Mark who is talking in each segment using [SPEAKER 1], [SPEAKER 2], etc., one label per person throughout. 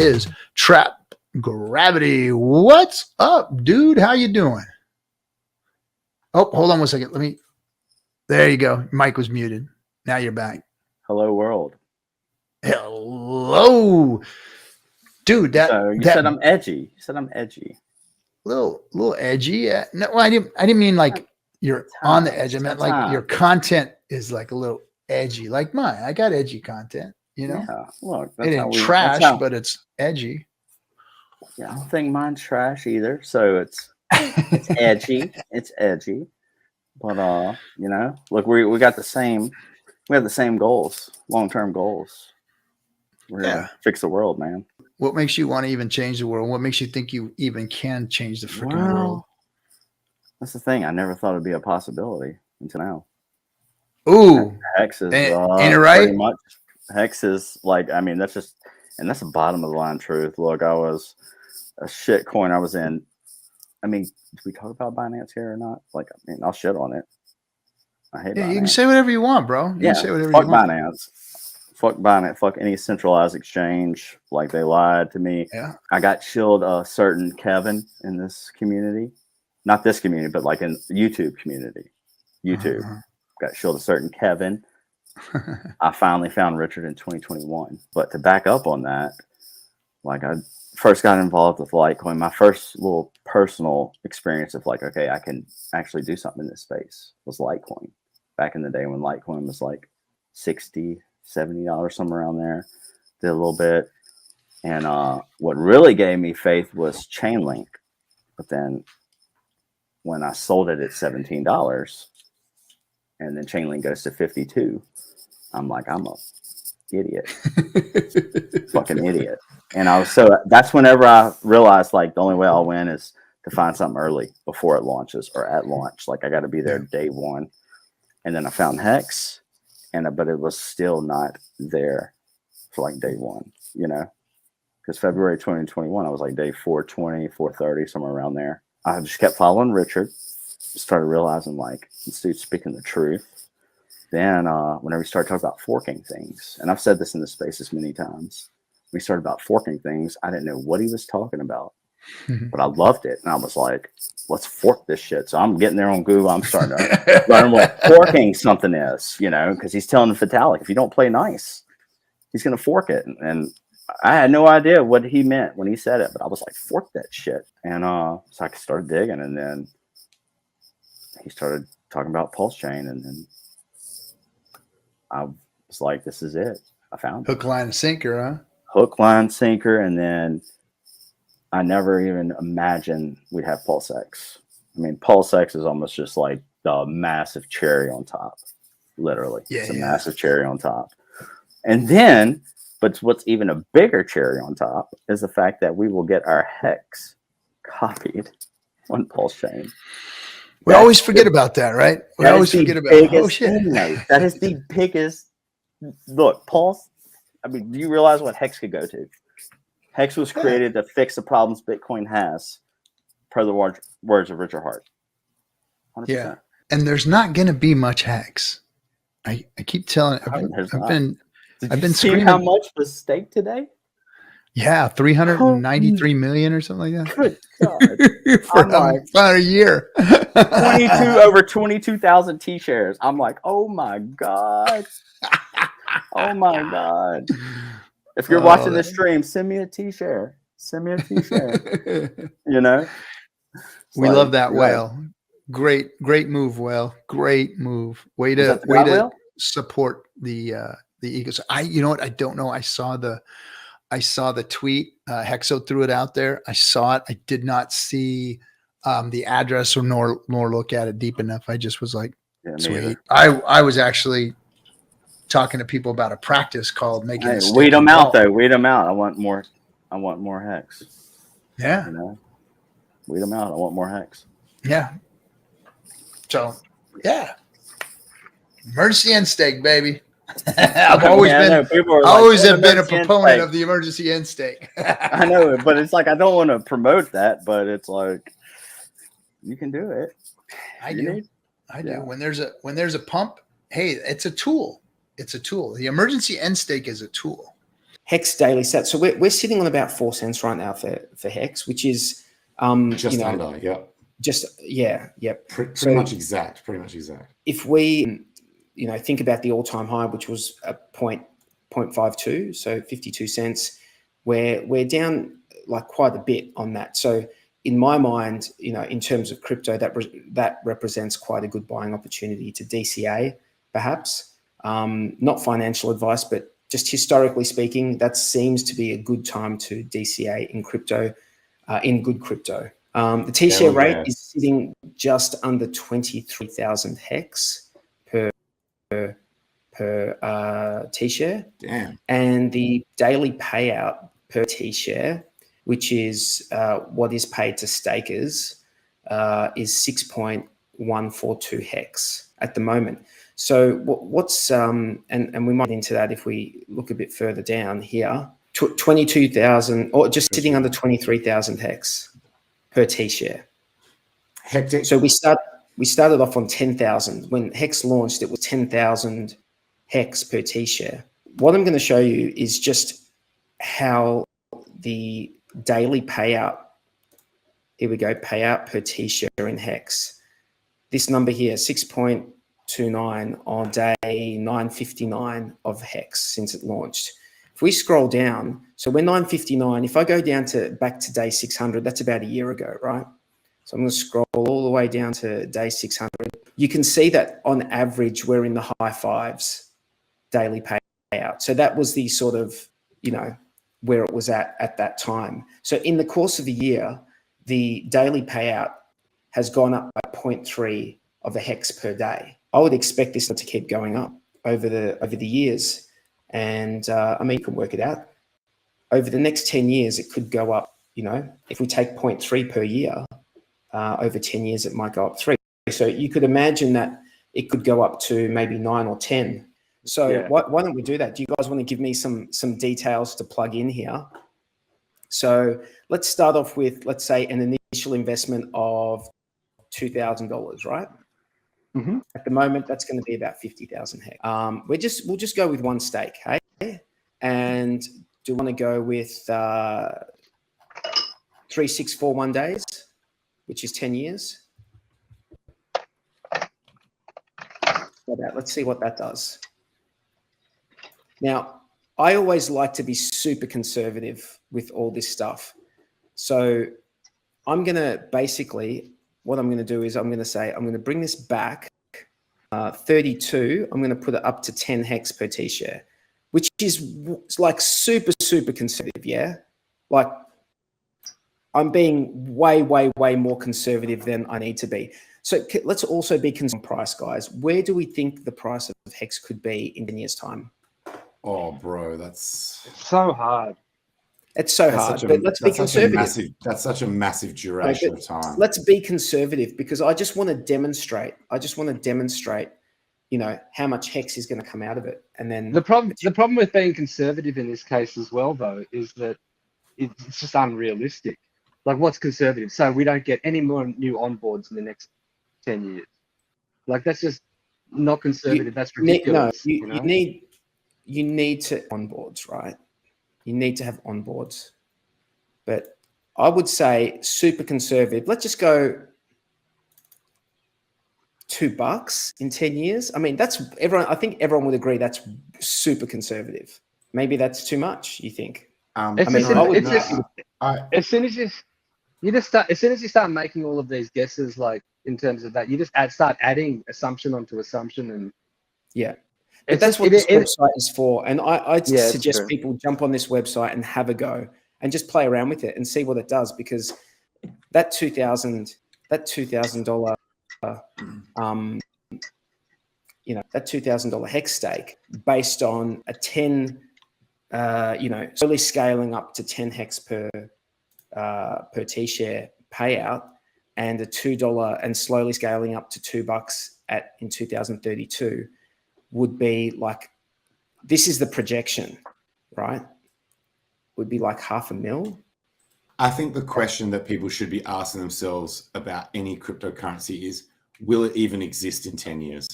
[SPEAKER 1] is Trap Gravity. What's up, dude? How you doing? Oh, hold on one second. There you go. Mike was muted. Now you're back.
[SPEAKER 2] Hello, world.
[SPEAKER 1] Hello, dude.
[SPEAKER 2] You said I'm edgy. You said I'm edgy.
[SPEAKER 1] Little edgy. No, well, I didn't mean like you're on the edge. I meant like your content is like a little edgy, like mine. I got edgy content. You know,
[SPEAKER 2] yeah. Look,
[SPEAKER 1] it ain't trash, but it's edgy.
[SPEAKER 2] Yeah, I don't think mine's trash either. So it's edgy. It's edgy. But you know, look, we got the same. We have the same goals, long-term goals. We're gonna fix the world, man.
[SPEAKER 1] What makes you want to even change the world? What makes you think you even can change the freaking world?
[SPEAKER 2] That's the thing. I never thought it'd be a possibility until now.
[SPEAKER 1] Ooh,
[SPEAKER 2] Hex is
[SPEAKER 1] ain't it right?
[SPEAKER 2] Pretty much. Hex is like, I mean, that's the bottom of the line truth. Look, I was a shit coin I was in. I mean, do we talk about Binance here or not? Like, I mean, I'll shit on it. I hate Binance.
[SPEAKER 1] You can say whatever you want, bro. You can say whatever you want.
[SPEAKER 2] Binance. Fuck Binance. Fuck any centralized exchange. Like, they lied to me.
[SPEAKER 1] Yeah.
[SPEAKER 2] I got shilled a certain Kevin in this community. Not this community, but like in the YouTube community. YouTube. Got shilled a certain Kevin. I finally found Richard in 2021. But to back up on that, like I first got involved with Litecoin. My first little personal experience of like, okay, I can actually do something in this space was Litecoin. Back in the day when Litecoin was like $60, $70, somewhere around there. Did a little bit. And what really gave me faith was Chainlink. But then when I sold it at $17 and then Chainlink goes to 52, I'm like, I'm a idiot. Fucking idiot. And that's whenever I realized like the only way I'll win is to find something early before it launches or at launch. Like I got to be there day one. And then I found Hex, but it was still not there for like day one, you know, because February 2021, I was like day 420, 430, somewhere around there. I just kept following Richard, started realizing like this dude's speaking the truth. Then whenever we started talking about forking things, and I've said this in the spaces many times, we started about forking things. I didn't know what he was talking about, but I loved it. And I was like, let's fork this shit. So I'm getting there on Google. I'm starting to learn what forking something is, you know, because he's telling the Vitalik, if you don't play nice, he's going to fork it. And I had no idea what he meant when he said it, but I was like, fork that shit. And so I started digging, and then he started talking about PulseChain, and then I was like, this is it. I found
[SPEAKER 1] hook, line, and sinker, huh?
[SPEAKER 2] Hook, line, sinker, and then I never even imagined we'd have PulseX. I mean, PulseX is almost just like the massive cherry on top, literally. It's a massive cherry on top. And then, but what's even a bigger cherry on top is the fact that we will get our Hex copied on PulseChain.
[SPEAKER 1] We always forget about that, right? We always forget about it. Oh, shit.
[SPEAKER 2] That is the biggest. Look, Pulse, I mean, do you realize what Hex could go to? Hex was created to fix the problems Bitcoin has, per the words of Richard Hart. 100%.
[SPEAKER 1] Yeah. And there's not going to be much Hex. I keep telling I've been screaming.
[SPEAKER 2] How much was staked today?
[SPEAKER 1] Yeah, 393 million or something like that.
[SPEAKER 2] Good God.
[SPEAKER 1] for a year.
[SPEAKER 2] 22,000 T-shares. I'm like, oh my God. Oh my God. If you're watching this stream, send me a T-share. Send me a T-share. You know?
[SPEAKER 1] We love that whale. Great move, whale. Great move. Way to support the Eagles. You know what? I don't know. I saw the tweet. Hexo threw it out there. I saw it. I did not see the address nor look at it deep enough. I just was like, sweet. I was actually talking to people about a practice called making it.
[SPEAKER 2] Weed them out though. Weed them out. I want more Hex.
[SPEAKER 1] Yeah.
[SPEAKER 2] You know? Weed them out. I want more Hex.
[SPEAKER 1] Yeah. So yeah. Emergency end stake, baby. I've always been a proponent of the emergency end stake.
[SPEAKER 2] I know, but it's like I don't want to promote that, but it's like you can do it.
[SPEAKER 1] I do. When there's a pump, hey, it's a tool. It's a tool. The emergency end stake is a tool.
[SPEAKER 3] Hex daily sat. So we're sitting on about 4 cents right now for Hex, which is
[SPEAKER 4] just under,
[SPEAKER 3] Pretty
[SPEAKER 4] much exact.
[SPEAKER 3] If we think about the all-time high, which was a 0.52, so 52 cents, we're down like quite a bit on that. So in my mind, in terms of crypto, that represents quite a good buying opportunity to DCA, perhaps. Not financial advice, but just historically speaking, that seems to be a good time to DCA in crypto, in good crypto. The T-share rate is sitting just under 23,000 hex per T-share.
[SPEAKER 4] Damn.
[SPEAKER 3] And the daily payout per T-share, which is what is paid to stakers, is 6.142 hex at the moment. So what's and we might get into that if we look a bit further down here. 22,000, or just sitting under 23,000 hex per T-share.
[SPEAKER 4] Hectic.
[SPEAKER 3] So we started off on 10,000. When Hex launched, it was 10,000 hex per T-share. What I'm going to show you is just how the daily payout, here we go, payout per T-share in Hex. This number here, 6.29 on day 959 of Hex since it launched. If we scroll down, so we're 959. If I go down back to day 600, that's about a year ago, right? So I'm going to scroll all the way down to day 600. You can see that on average, we're in the high fives daily payout. So that was the sort of, where it was at that time. So in the course of a year, the daily payout has gone up by 0.3 of a hex per day. I would expect this to keep going up over the years. And you can work it out. Over the next 10 years, it could go up, if we take 0.3 per year, over 10 years, it might go up 3. So you could imagine that it could go up to maybe 9 or 10. So why don't we do that? Do you guys want to give me some details to plug in here? So let's start off with, let's say, an initial investment of $2,000, right?
[SPEAKER 4] Mm-hmm.
[SPEAKER 3] At the moment, that's going to be about 50,000 hex. We'll just go with one stake, hey? And do you want to go with 3641 days, which is 10 years? Let's see what that does. Now, I always like to be super conservative with all this stuff. So I'm going to basically, what I'm going to do is I'm going to say, I'm going to bring this back 32. I'm going to put it up to 10 hex per T-share, which is like super, super conservative. Yeah. Like I'm being way, way, way more conservative than I need to be. So let's also be concerned price, guys. Where do we think the price of Hex could be in 10 years' time?
[SPEAKER 4] Oh, bro, that's
[SPEAKER 5] so hard.
[SPEAKER 3] It's so hard, but let's be conservative.
[SPEAKER 4] That's such a massive duration of time.
[SPEAKER 3] Let's be conservative because I just want to demonstrate. How much Hex is going to come out of it, and then
[SPEAKER 5] the problem with being conservative in this case as well, though, is that it's just unrealistic. Like, what's conservative? So we don't get any more new onboards in the next 10 years. Like, that's just not conservative. That's ridiculous.
[SPEAKER 3] You need to onboards, right? You need to have onboards, but I would say super conservative. Let's just go $2 in 10 years. I mean, that's everyone. I think everyone would agree that's super conservative. Maybe that's too much. You think?
[SPEAKER 5] As soon as you start making all of these guesses, like in terms of that, you just start adding assumption onto assumption, and
[SPEAKER 3] But that's what this website is for. And I suggest people jump on this website and have a go and just play around with it and see what it does, because that $2,000 that $2,000 hex stake based on a 10 slowly scaling up to 10 hex per T-share payout, and a $2 and slowly scaling up to $2 in 2032 would be like, this is the projection, right? Would be like $500,000.
[SPEAKER 4] I think the question that people should be asking themselves about any cryptocurrency is, will it even exist in 10 years?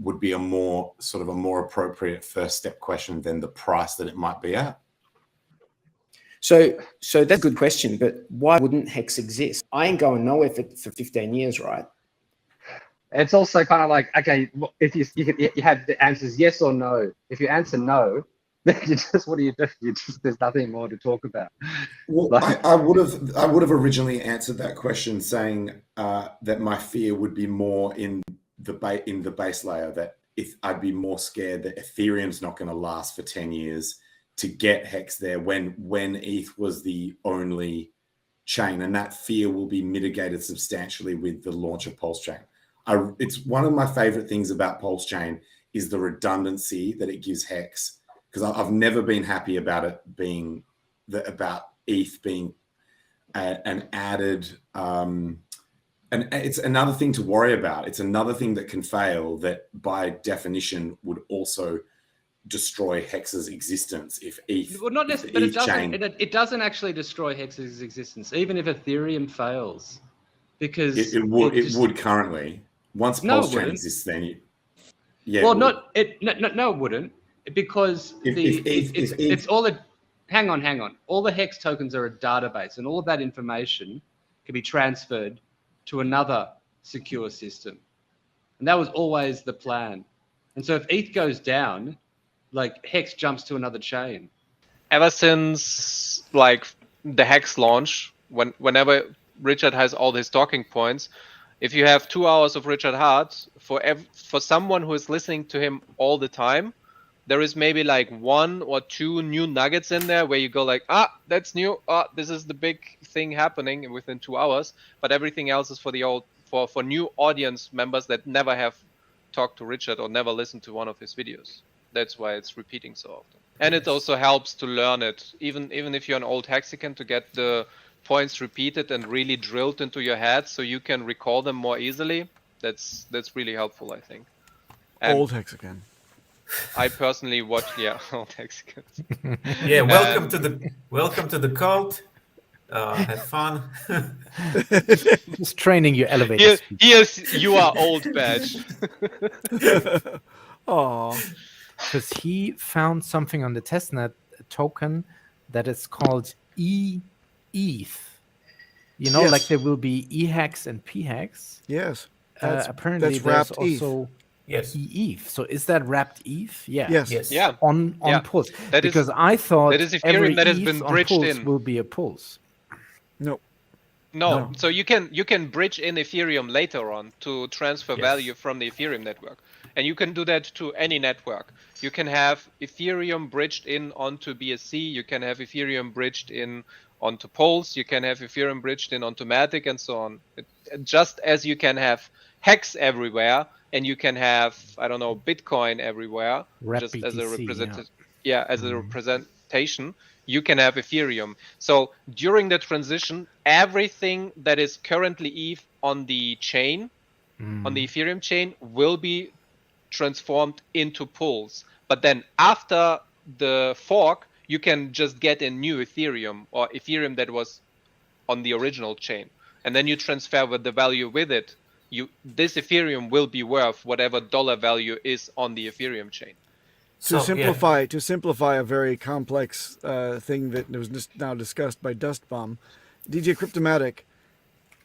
[SPEAKER 4] would be a more appropriate first step question than the price that it might be at?
[SPEAKER 3] So that's a good question, but why wouldn't Hex exist? I ain't going nowhere for 15 years, right?
[SPEAKER 5] It's also kind of like, okay, if you have the answers yes or no. If you answer no, then what do you do? There's nothing more to talk about.
[SPEAKER 4] Well, I would have originally answered that question saying that my fear would be more in the base layer, that if I'd be more scared that Ethereum's not going to last for 10 years to get Hex there when ETH was the only chain, and that fear will be mitigated substantially with the launch of PulseChain. It's one of my favorite things about PulseChain is the redundancy that it gives Hex, because I've never been happy about it being about ETH being an added, and it's another thing to worry about. It's another thing that can fail that by definition would also destroy Hex's existence if ETH.
[SPEAKER 6] Well, not necessarily, but it doesn't actually destroy Hex's existence, even if Ethereum fails, because
[SPEAKER 4] it would currently. Once PulseChain exists, then
[SPEAKER 6] it wouldn't, because it's all the. Hang on. All the Hex tokens are a database, and all of that information can be transferred to another secure system, and that was always the plan. And so if ETH goes down, like Hex jumps to another chain.
[SPEAKER 7] Ever since like the Hex launch, whenever Richard has all his talking points, if you have 2 hours of Richard Hart, for someone who is listening to him all the time, there is maybe like 1 or 2 new nuggets in there where you go like, that's new. This is the big thing happening within 2 hours. But everything else is for new audience members that never have talked to Richard or never listened to one of his videos. That's why it's repeating so often. And it also helps to learn it, even if you're an old Hexican, to get the points repeated and really drilled into your head so you can recall them more easily. That's really helpful, I think. And
[SPEAKER 8] old Hexican.
[SPEAKER 7] I personally watch, old Hexicans.
[SPEAKER 9] Yeah, welcome to the cult. Have fun.
[SPEAKER 10] Just training your elevator.
[SPEAKER 7] Yes, you are old badge.
[SPEAKER 10] Oh, because he found something on the testnet token that is called ETH. You know,
[SPEAKER 8] Yes.
[SPEAKER 10] like there will be eHex and pHex.
[SPEAKER 8] Yes.
[SPEAKER 10] Apparently,
[SPEAKER 8] that's
[SPEAKER 10] there's
[SPEAKER 8] wrapped
[SPEAKER 10] also
[SPEAKER 9] Yes.
[SPEAKER 10] ETH. So is that wrapped ETH? Yeah.
[SPEAKER 8] Yes.
[SPEAKER 7] Yeah.
[SPEAKER 10] On
[SPEAKER 7] Yeah.
[SPEAKER 10] Pulse.
[SPEAKER 7] That is-
[SPEAKER 10] because I thought
[SPEAKER 7] that is Ethereum
[SPEAKER 10] every
[SPEAKER 7] that has
[SPEAKER 10] ETH
[SPEAKER 7] been
[SPEAKER 10] on
[SPEAKER 7] bridged
[SPEAKER 10] Pulse
[SPEAKER 7] in.
[SPEAKER 10] will be a Pulse.
[SPEAKER 8] No.
[SPEAKER 7] No, so you can bridge in Ethereum later on to transfer value from the Ethereum network. And you can do that to any network. You can have Ethereum bridged in onto BSC, you can have Ethereum bridged in onto Pulse, you can have Ethereum bridged in onto Matic and so on. Just as you can have Hex everywhere and you can have, I don't know, Bitcoin everywhere, just as a representation, you can have Ethereum. So during the transition, everything that is currently ETH on the chain, on the Ethereum chain, will be transformed into Pulse. But then after the fork, you can just get a new Ethereum or Ethereum that was on the original chain. And then you transfer with the value with it. This Ethereum will be worth whatever dollar value is on the Ethereum chain.
[SPEAKER 8] To simplify a very complex thing that was just now discussed by Dustbomb, DJ Cryptomatic,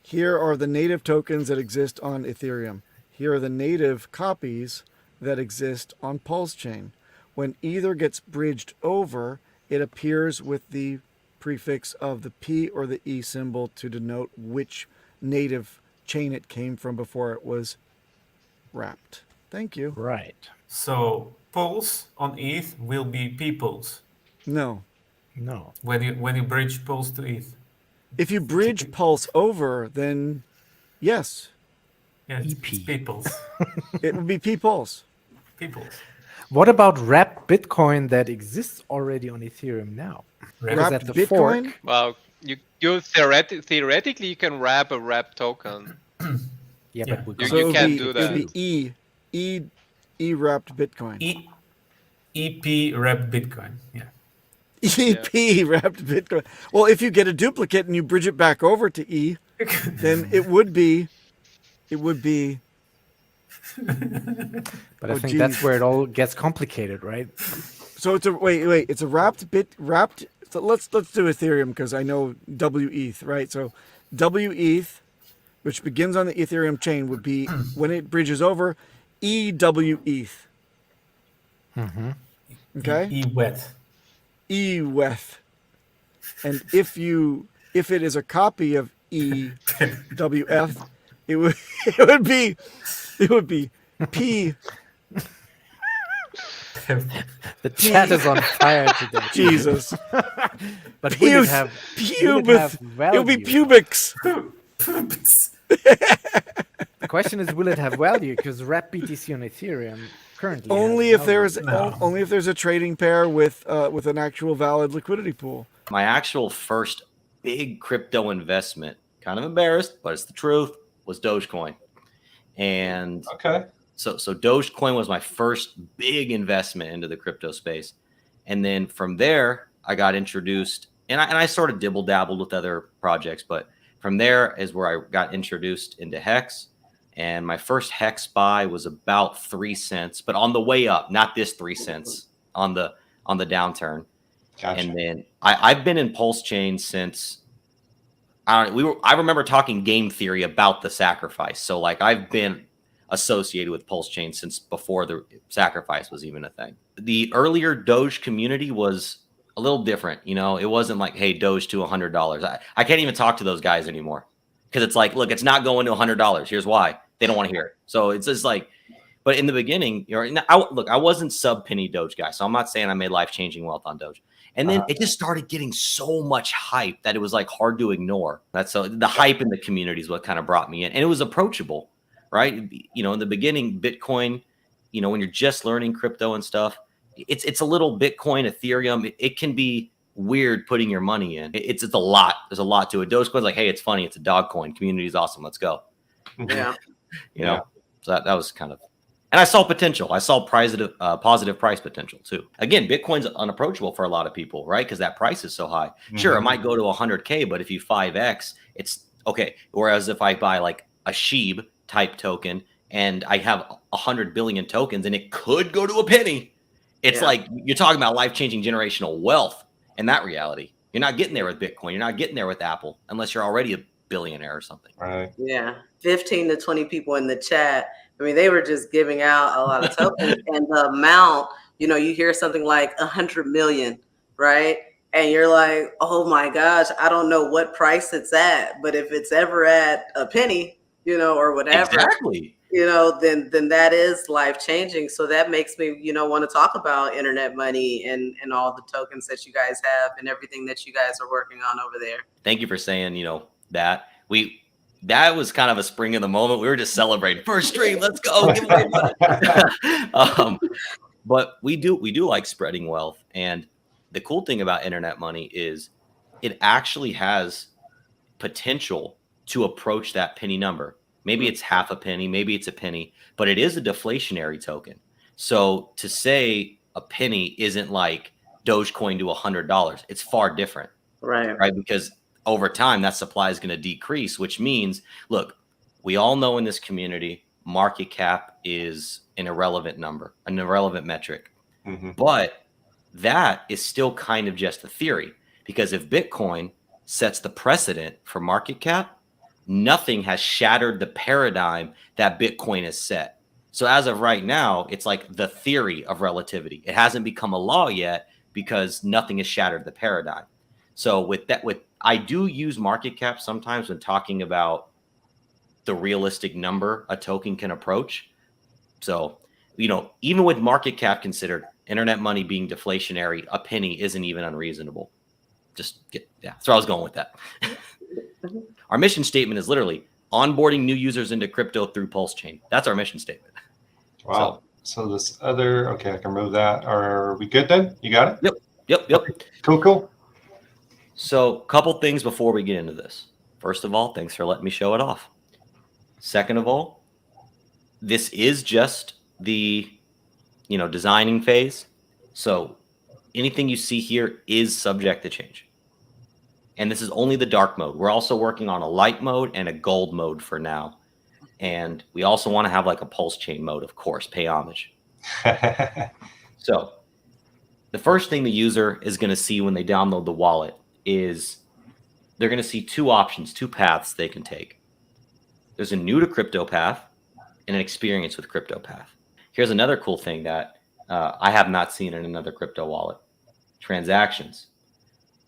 [SPEAKER 8] here are the native tokens that exist on Ethereum. Here are the native copies that exist on PulseChain. When either gets bridged over, it appears with the prefix of the P or the E symbol to denote which native chain it came from before it was wrapped. Thank you.
[SPEAKER 10] Right.
[SPEAKER 9] So Pulse on ETH will be P-Pulse.
[SPEAKER 8] No.
[SPEAKER 9] When you bridge Pulse to ETH.
[SPEAKER 8] If you bridge Pulse over, then yes.
[SPEAKER 9] Yeah, it's P-Pulse.
[SPEAKER 8] It would be P-Pulse.
[SPEAKER 9] P-Pulse.
[SPEAKER 10] What about wrapped Bitcoin that exists already on Ethereum now?
[SPEAKER 8] Wrapped Bitcoin?
[SPEAKER 10] Fork.
[SPEAKER 7] Well, you theoretically you can wrap a wrap token.
[SPEAKER 10] Yeah, but
[SPEAKER 7] you can't do that.
[SPEAKER 8] It would be E wrapped Bitcoin.
[SPEAKER 9] EP wrapped Bitcoin. Yeah.
[SPEAKER 8] EP wrapped Bitcoin. Well, if you get a duplicate and you bridge it back over to E, then it would be
[SPEAKER 10] But I think that's where it all gets complicated, right?
[SPEAKER 8] So it's a wait. It's a wrapped. So let's do Ethereum because I know WETH, right? So WETH, which begins on the Ethereum chain, would be when it bridges over EWETH.
[SPEAKER 10] Mm-hmm.
[SPEAKER 8] Okay.
[SPEAKER 9] EWETH.
[SPEAKER 8] EWETH. And if it is a copy of EWF, it would be P.
[SPEAKER 10] The chat is on fire today.
[SPEAKER 8] Jesus.
[SPEAKER 10] But will it have value?
[SPEAKER 8] It would be pubics.
[SPEAKER 10] The question is, will it have value? Because wrap BTC on Ethereum currently
[SPEAKER 8] only if there's a trading pair with an actual valid liquidity pool.
[SPEAKER 11] My actual first big crypto investment, kind of embarrassed, but it's the truth, was Dogecoin. And so Dogecoin was my first big investment into the crypto space. And then from there, I got introduced, and I sort of dibble dabbled with other projects, but from there is where I got introduced into Hex. And my first Hex buy was about 3 cents, but on the way up, not this 3 cents on the downturn. Gotcha. And then I've been in PulseChain since I remember talking game theory about the sacrifice. So like I've been associated with PulseChain since before the sacrifice was even a thing. The earlier Doge community was a little different. You know, it wasn't like, hey, Doge to $100. I can't even talk to those guys anymore because it's like, look, it's not going to $100. Here's why. They don't want to hear it. So it's just like, but in the beginning, I wasn't sub penny Doge guy. So I'm not saying I made life-changing wealth on Doge. And then it just started getting so much hype that it was like hard to ignore. The hype in the community is what kind of brought me in. And it was approachable, right? You know, in the beginning, Bitcoin, you know, when you're just learning crypto and stuff, it's a little Bitcoin, Ethereum. It can be weird putting your money in. It's a lot. There's a lot to it. Dogecoin's like, hey, it's funny. It's a dog coin. Community is awesome. Let's go.
[SPEAKER 12] Yeah.
[SPEAKER 11] You know, so that was kind of, and I saw potential. I saw positive price potential too. Again, Bitcoin's unapproachable for a lot of people, right? Because that price is so high. Mm-hmm. Sure, it might go to 100K, but if you 5X, it's okay. Whereas if I buy like a SHIB type token and I have 100 billion tokens and it could go to a penny, it's like you're talking about life-changing generational wealth in that reality. You're not getting there with Bitcoin. You're not getting there with Apple unless you're already a billionaire or something.
[SPEAKER 9] Right.
[SPEAKER 12] Yeah. 15 to 20 people in the chat. I mean, they were just giving out a lot of tokens and the amount, you know, you hear something like 100 million, right? And you're like, oh my gosh, I don't know what price it's at, but if it's ever at a penny, you know, or whatever,
[SPEAKER 11] exactly,
[SPEAKER 12] you know, then that is life changing. So that makes me, you know, want to talk about internet money and all the tokens that you guys have and everything that you guys are working on over there.
[SPEAKER 11] Thank you for saying, you know, that that was kind of a spring in the moment. We were just celebrating first stream. Let's go. Give away money. But we do like spreading wealth. And the cool thing about internet money is it actually has potential to approach that penny number. Maybe it's half a penny, maybe it's a penny, but it is a deflationary token. So to say a penny isn't like Dogecoin to $100, it's far different. Right. Because over time, that supply is going to decrease, which means, look, we all know in this community, market cap is an irrelevant number, an irrelevant metric. Mm-hmm. But that is still kind of just a theory, because if Bitcoin sets the precedent for market cap, nothing has shattered the paradigm that Bitcoin has set. So as of right now, it's like the theory of relativity. It hasn't become a law yet because nothing has shattered the paradigm. So I do use market cap sometimes when talking about the realistic number a token can approach. So, you know, even with market cap considered, internet money being deflationary, a penny isn't even unreasonable. That's where I was going with that. Our mission statement is literally onboarding new users into crypto through PulseChain. That's our mission statement.
[SPEAKER 13] Wow. So this other, okay, I can remove that. Are we good then? You got it?
[SPEAKER 11] Yep.
[SPEAKER 13] Okay. Cool.
[SPEAKER 11] So a couple things before we get into this. First of all, thanks for letting me show it off. Second of all, this is just the, you know, designing phase. So anything you see here is subject to change. And this is only the dark mode. We're also working on a light mode and a gold mode for now. And we also want to have like a PulseChain mode, of course, pay homage. So the first thing the user is going to see when they download the wallet is they're going to see two options, two paths they can take. There's a new to crypto path and an experience with crypto path. Here's another cool thing that I have not seen in another crypto wallet. Transactions.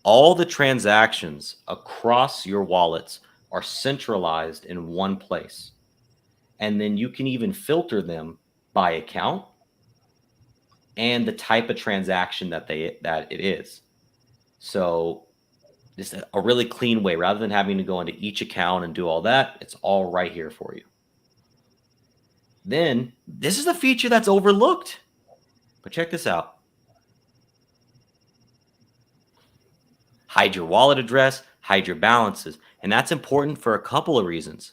[SPEAKER 11] All the transactions across your wallets are centralized in one place. And then you can even filter them by account and the type of transaction that it is. So just a really clean way, rather than having to go into each account and do all that, it's all right here for you. Then this is a feature that's overlooked, but check this out. Hide your wallet address, hide your balances. And that's important for a couple of reasons.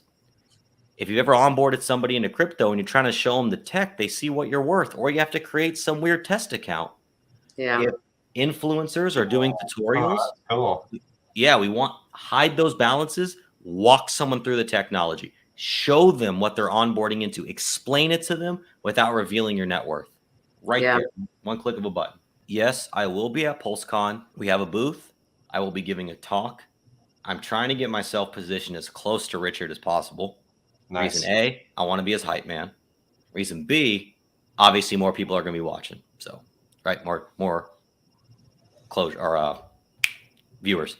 [SPEAKER 11] If you've ever onboarded somebody into crypto and you're trying to show them the tech, they see what you're worth, or you have to create some weird test account.
[SPEAKER 12] Yeah.
[SPEAKER 11] If influencers are doing tutorials,
[SPEAKER 13] cool.
[SPEAKER 11] Yeah, we want hide those balances, walk someone through the technology, show them what they're onboarding into, explain it to them without revealing your net worth. Right there, one click of a button. Yes, I will be at PulseCon. We have a booth. I will be giving a talk. I'm trying to get myself positioned as close to Richard as possible.
[SPEAKER 13] Nice.
[SPEAKER 11] Reason A, I want to be his hype man. Reason B, obviously more people are going to be watching. So, right, more closure or viewers.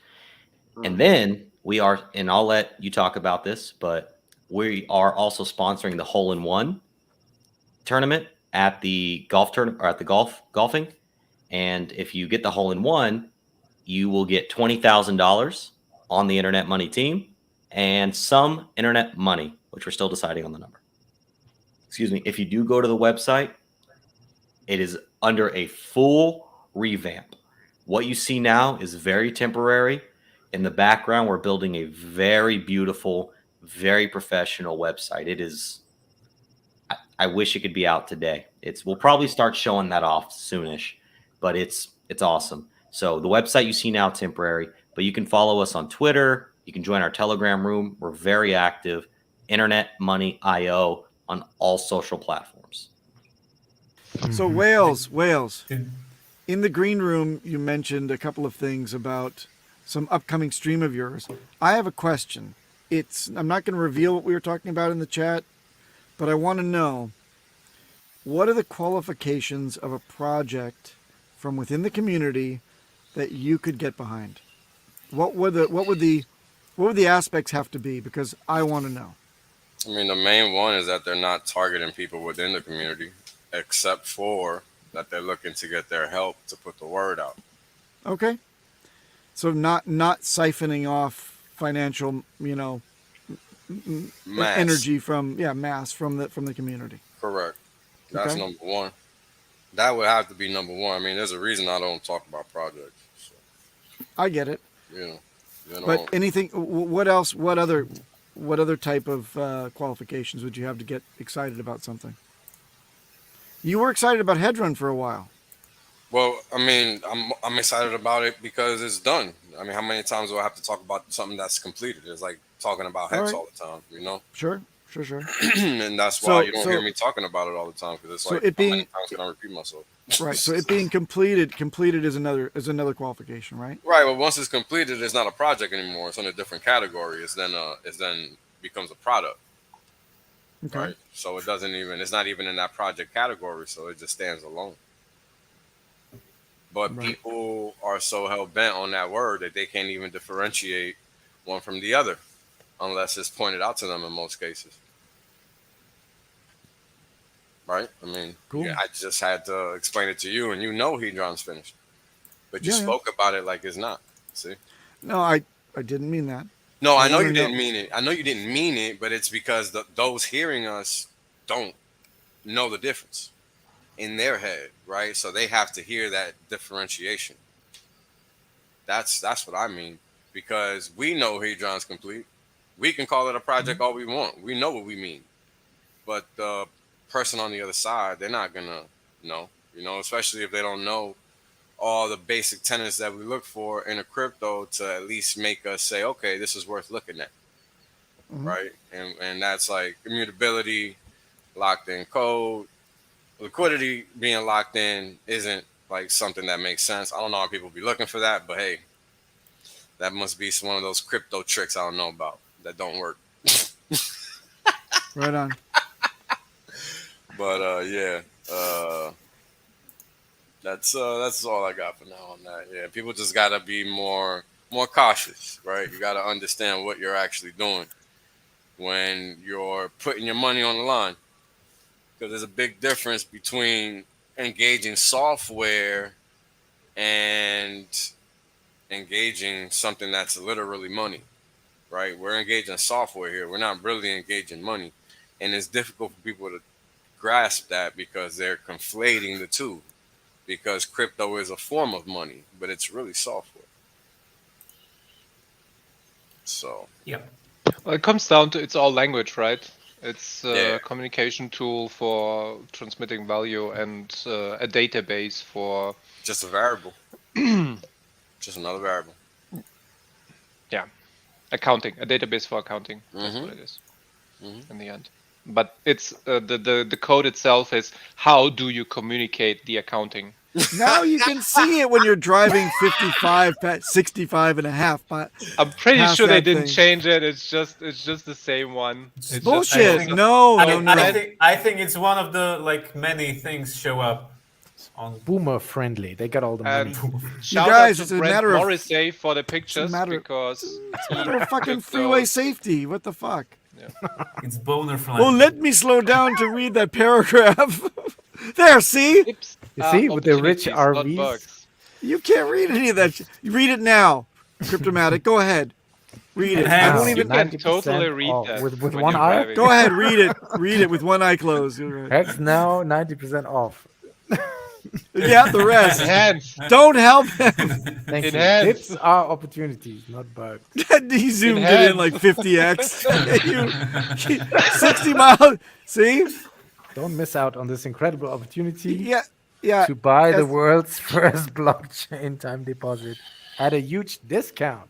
[SPEAKER 11] And then we are, and I'll let you talk about this, but we are also sponsoring the hole-in-one tournament at the golf tournament or at the golfing. And if you get the hole-in-one, you will get $20,000 on the Internet Money team and some internet money, which we're still deciding on the number. Excuse me. If you do go to the website, it is under a full revamp. What you see now is very temporary. In the background, we're building a very beautiful, very professional website. It is, I wish it could be out today. We'll probably start showing that off soonish, but it's awesome. So the website you see now, temporary, but you can follow us on Twitter. You can join our Telegram room. We're very active. Internet Money IO on all social platforms.
[SPEAKER 8] So Wales, in the green room, you mentioned a couple of things about some upcoming stream of yours. I have a question. I'm not going to reveal what we were talking about in the chat, but I want to know, what are the qualifications of a project from within the community that you could get behind? What would the aspects have to be? Because I want to know.
[SPEAKER 14] I mean, the main one is that they're not targeting people within the community, except for that they're looking to get their help to put the word out.
[SPEAKER 8] Okay. So not siphoning off financial,
[SPEAKER 14] mass.
[SPEAKER 8] Energy from mass from the community.
[SPEAKER 14] Correct. That's
[SPEAKER 8] okay.
[SPEAKER 14] Number one. That would have to be number one. I mean, there's a reason I don't talk about projects. So.
[SPEAKER 8] I get it.
[SPEAKER 14] You know.
[SPEAKER 8] But anything? What else? What other type of qualifications would you have to get excited about something? You were excited about Hedron for a while.
[SPEAKER 14] Well, I mean, I'm excited about it because it's done. I mean, how many times do I have to talk about something that's completed? It's like talking about Hex all the time, you know?
[SPEAKER 8] Sure.
[SPEAKER 14] And that's why you don't hear me talking about it all the time, because it's like, how many times can I repeat myself?
[SPEAKER 8] Right. So it being completed is another qualification, right?
[SPEAKER 14] Right. Well, once it's completed, it's not a project anymore. It's in a different category. It then becomes a product.
[SPEAKER 8] Okay.
[SPEAKER 14] Right. So it's not even in that project category. So it just stands alone. But people are so hell bent on that word that they can't even differentiate one from the other unless it's pointed out to them in most cases. Right? I mean,
[SPEAKER 8] cool.
[SPEAKER 14] I just had to explain it to you, and Hedron's finished. But you spoke about it like it's not. See?
[SPEAKER 8] No, I didn't mean that.
[SPEAKER 14] No, I know you didn't mean it. I know you didn't mean it, but it's because those hearing us don't know the difference in their head, right? So they have to hear that differentiation. That's what I mean, because we know Hedron's complete. We can call it a project all we want. We know what we mean. But the person on the other side, they're not gonna know, especially if they don't know all the basic tenets that we look for in a crypto to at least make us say, okay, this is worth looking at. right? And that's like immutability, locked in code. Liquidity being locked in isn't like something that makes sense. I don't know how people be looking for that, but hey, that must be one of those crypto tricks I don't know about that don't work.
[SPEAKER 8] Right on.
[SPEAKER 14] But yeah, that's all I got for now on that. Yeah, people just gotta be more cautious, right? You gotta understand what you're actually doing when you're putting your money on the line, because there's a big difference between engaging software and engaging something that's literally money, right? We're engaging software here. We're not really engaging money, and it's difficult for people to grasp that because they're conflating the two, because crypto is a form of money, but it's really software. So
[SPEAKER 9] yeah,
[SPEAKER 7] well, it comes down to it's all language, right? It's a communication tool for transmitting value and a database for
[SPEAKER 14] just a variable. Just another variable.
[SPEAKER 7] Yeah, accounting, a database for accounting. That's what it is in the end. But it's the code itself is how do you communicate the accounting?
[SPEAKER 8] Now you can see it when you're driving 55, 65 and a half.
[SPEAKER 7] I'm pretty sure they didn't change it. It's just the same one. It's
[SPEAKER 8] bullshit.
[SPEAKER 9] I think it's one of the like many things show up on
[SPEAKER 10] boomer friendly. They got all the money.
[SPEAKER 7] Shout out to Brent Morrissey for the pictures because
[SPEAKER 8] it's a matter of fucking freeway safety. What the fuck?
[SPEAKER 7] Yeah.
[SPEAKER 9] It's boner friendly.
[SPEAKER 8] Oh, let me slow down to read that paragraph. There, see?
[SPEAKER 10] You see, with the rich RVs.
[SPEAKER 8] You can't read any of that. You read it now. Cryptomatic, go ahead. Read it. I won't even
[SPEAKER 7] totally read that.
[SPEAKER 10] With one eye?
[SPEAKER 8] Go ahead, read it. Read it with one eye closed.
[SPEAKER 10] Hex now 90% off.
[SPEAKER 8] Yeah, the rest.
[SPEAKER 7] Enhance.
[SPEAKER 8] Don't help him.
[SPEAKER 10] Thank you. Tips are opportunities, not bugs.
[SPEAKER 8] He zoomed it in like 50x. 60 miles. See?
[SPEAKER 10] Don't miss out on this incredible opportunity.
[SPEAKER 8] Yeah.
[SPEAKER 10] To buy the world's first blockchain time deposit at a huge discount.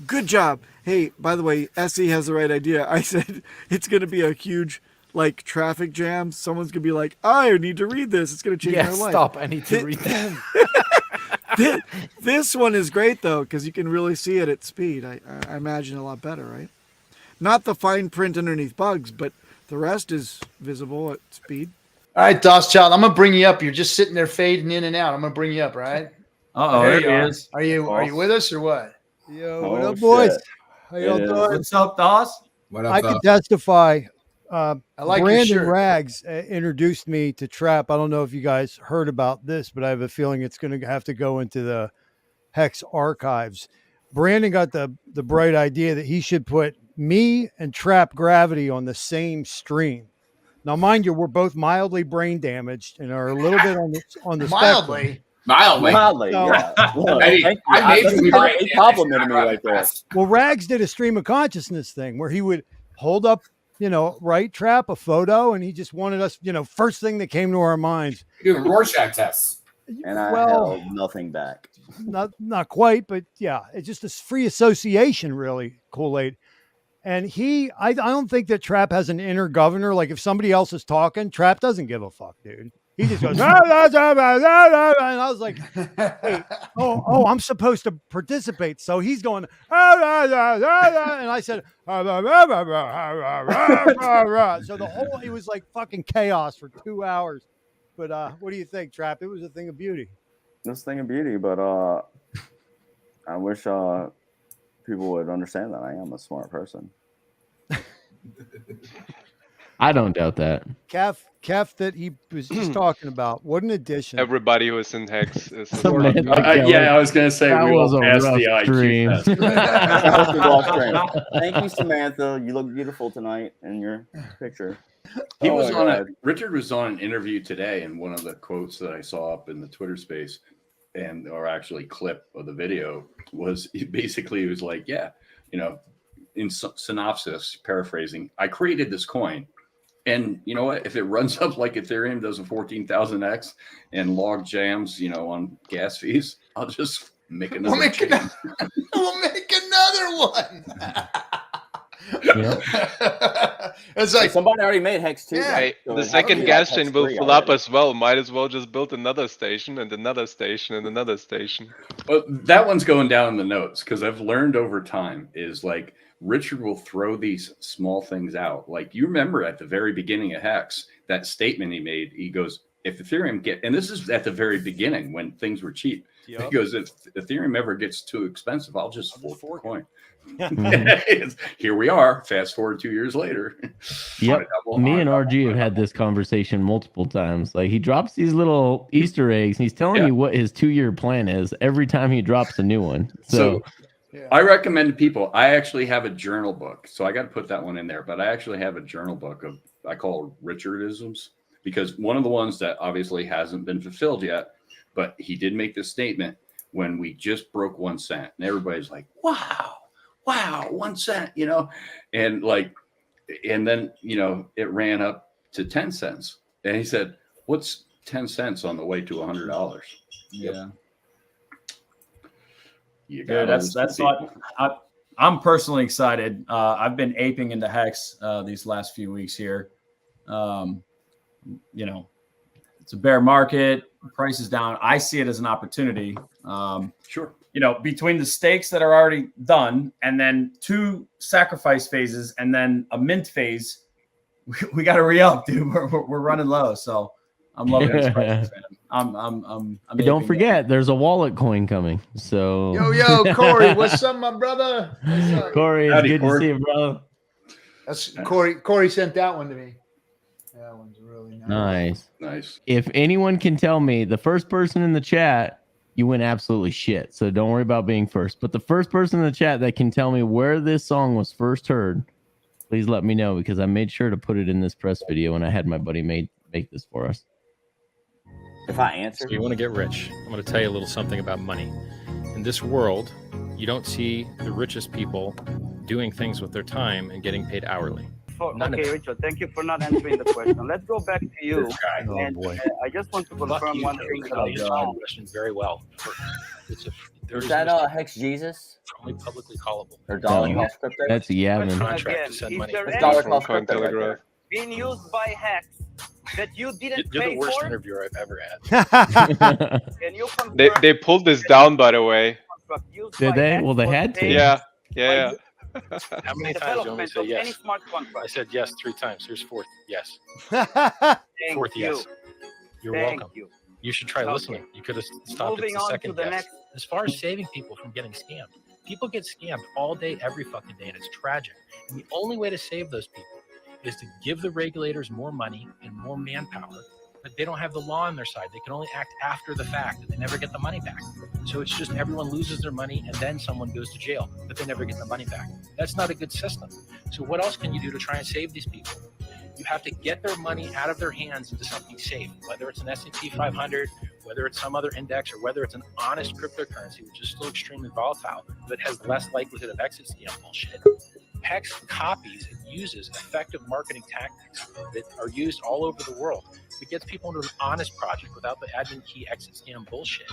[SPEAKER 8] Good job. Hey, by the way, Essie has the right idea. I said it's going to be a huge like traffic jam. Someone's going to be like, I need to read this. It's going to change my life.
[SPEAKER 10] Stop. I need to read that.
[SPEAKER 8] This one is great, though, because you can really see it at speed. I imagine a lot better, right? Not the fine print underneath bugs, but the rest is visible at speed.
[SPEAKER 1] All right, Child, I'm gonna bring you up. You're just sitting there fading in and out. I'm gonna bring you up, right?
[SPEAKER 15] There he is.
[SPEAKER 1] Are you with us or what?
[SPEAKER 16] Yo, what up, boys? How y'all doing?
[SPEAKER 15] What's up, Doss?
[SPEAKER 16] What up, I can testify.
[SPEAKER 1] I like
[SPEAKER 16] Brandon Rags introduced me to Trap. I don't know if you guys heard about this, but I have a feeling it's going to have to go into the Hex archives. Brandon got the bright idea that he should put me and Trap Gravity on the same stream. Now, mind you, we're both mildly brain damaged and are a little bit on the
[SPEAKER 2] Mildly.
[SPEAKER 16] So,
[SPEAKER 2] yeah. I made you complimented me right there.
[SPEAKER 16] Well, Rags did a stream of consciousness thing where he would hold up, right, Trap, a photo, and he just wanted us, first thing that came to our minds.
[SPEAKER 15] Do Rorschach tests.
[SPEAKER 2] And I held nothing back.
[SPEAKER 16] Not quite, but yeah, it's just this free association, really, Kool-Aid. And I don't think that Trap has an inner governor. Like if somebody else is talking, Trap doesn't give a fuck, dude. He just goes, and I was like, hey, I'm supposed to participate. So he's going, and I said, so it was like fucking chaos for 2 hours. But what do you think, Trap? It was a thing of beauty.
[SPEAKER 2] This thing of beauty, but I wish people would understand that I am a smart person.
[SPEAKER 17] I don't doubt that.
[SPEAKER 16] Kef that he was just talking about. What an addition.
[SPEAKER 7] Everybody who is in Hex is
[SPEAKER 17] I was going to say
[SPEAKER 2] that
[SPEAKER 17] we all passed the IQ
[SPEAKER 2] test. Thank you, Samantha. You look beautiful tonight in your picture.
[SPEAKER 17] He was on Richard was on an interview today, and one of the quotes that I saw up in the Twitter space, or actually clip of the video, was he was like, in synopsis, paraphrasing, I created this coin. And you know what? If it runs up like Ethereum does a 14,000x and log jams, on gas fees, I'll just make another.
[SPEAKER 1] We'll make another one.
[SPEAKER 11] Yep.
[SPEAKER 1] It's like
[SPEAKER 2] somebody already made Hex 2.
[SPEAKER 1] Yeah.
[SPEAKER 7] Hey, the second gas chain will fill up as well. Might as well just build another station and another station and another station.
[SPEAKER 17] Well, that one's going down in the notes because I've learned over time is like Richard will throw these small things out. Like you remember at the very beginning of Hex, that statement he made, he goes, if Ethereum and this is at the very beginning when things were cheap. Yep. He goes, if Ethereum ever gets too expensive, I'll just fork the coin. Here we are. Fast forward 2 years later.
[SPEAKER 18] Yep. Me and RG have had this conversation multiple times. Like he drops these little Easter eggs and he's telling you what his 2-year plan is every time he drops a new one. So
[SPEAKER 17] I recommend to people, I actually have a journal book. So I got to put that one in there, but I actually have a journal book of, I call Richardisms, because one of the ones that obviously hasn't been fulfilled yet, but he did make this statement when we just broke 1 cent and everybody's like, wow, 1 cent, you know, and then, you know, it ran up to 10 cents. And he said, what's 10 cents on the way to $100?
[SPEAKER 15] Yeah.
[SPEAKER 17] You
[SPEAKER 15] Dude, that's what I'm personally excited. I've been aping into Hex these last few weeks here. You know, it's a bear market, price is down. I see it as an opportunity.
[SPEAKER 17] Sure.
[SPEAKER 15] You know, between the stakes that are already done and then 2 sacrifice phases and then a mint phase, we got to re-up, dude. We're running low. So I'm loving this price. I'm
[SPEAKER 18] don't forget, there's a wallet coin coming. So
[SPEAKER 1] yo, Corey, what's up, my brother?
[SPEAKER 18] Corey, it's good to see you, bro.
[SPEAKER 1] That's Corey sent that one to me. That one's really
[SPEAKER 17] nice.
[SPEAKER 18] If anyone can tell me, the first person in the chat, you went absolutely shit. So don't worry about being first. But the first person in the chat that can tell me where this song was first heard, please let me know, because I made sure to put it in this press video and I had my buddy make this for us.
[SPEAKER 2] If I answer,
[SPEAKER 19] so you want to get rich, I'm going to tell you a little something about money. In this world, you don't see the richest people doing things with their time and getting paid hourly.
[SPEAKER 20] Okay, Richard, thank you for not answering the question. Let's go back to you. I just want to confirm one thing.
[SPEAKER 19] You answered the question very well.
[SPEAKER 2] Is that Hex Jesus?
[SPEAKER 19] Only publicly callable.
[SPEAKER 2] Or dollar cost crypto?
[SPEAKER 18] That's Yavin.
[SPEAKER 19] Contract to send money.
[SPEAKER 20] Is there
[SPEAKER 2] dollar cost crypto
[SPEAKER 20] right being used by Hex that you didn't
[SPEAKER 19] You're
[SPEAKER 20] pay
[SPEAKER 19] the worst
[SPEAKER 20] for?
[SPEAKER 19] interviewer I've ever had.
[SPEAKER 20] Can you confirm
[SPEAKER 7] They pulled this down, by the way.
[SPEAKER 18] Did they? Well, they had to.
[SPEAKER 7] Yeah.
[SPEAKER 19] How many times do you want me to say yes? I said yes 3 times. Here's 4th yes. 4th yes. You're welcome. You should try listening. You could have stopped at the second yes. As far as saving people from getting scammed, people get scammed all day, every fucking day, and it's tragic. And the only way to save those people is to give the regulators more money and more manpower, but they don't have the law on their side. They can only act after the fact, and they never get the money back. So it's just everyone loses their money, and then someone goes to jail, but they never get the money back. That's not a good system. So what else can you do to try and save these people? You have to get their money out of their hands into something safe, whether it's an S&P 500, whether it's some other index, or whether it's an honest cryptocurrency, which is still extremely volatile, but has less likelihood of exit scam bullshit. Hex copies and uses effective marketing tactics that are used all over the world. It gets people into an honest project without the admin key exit scam bullshit.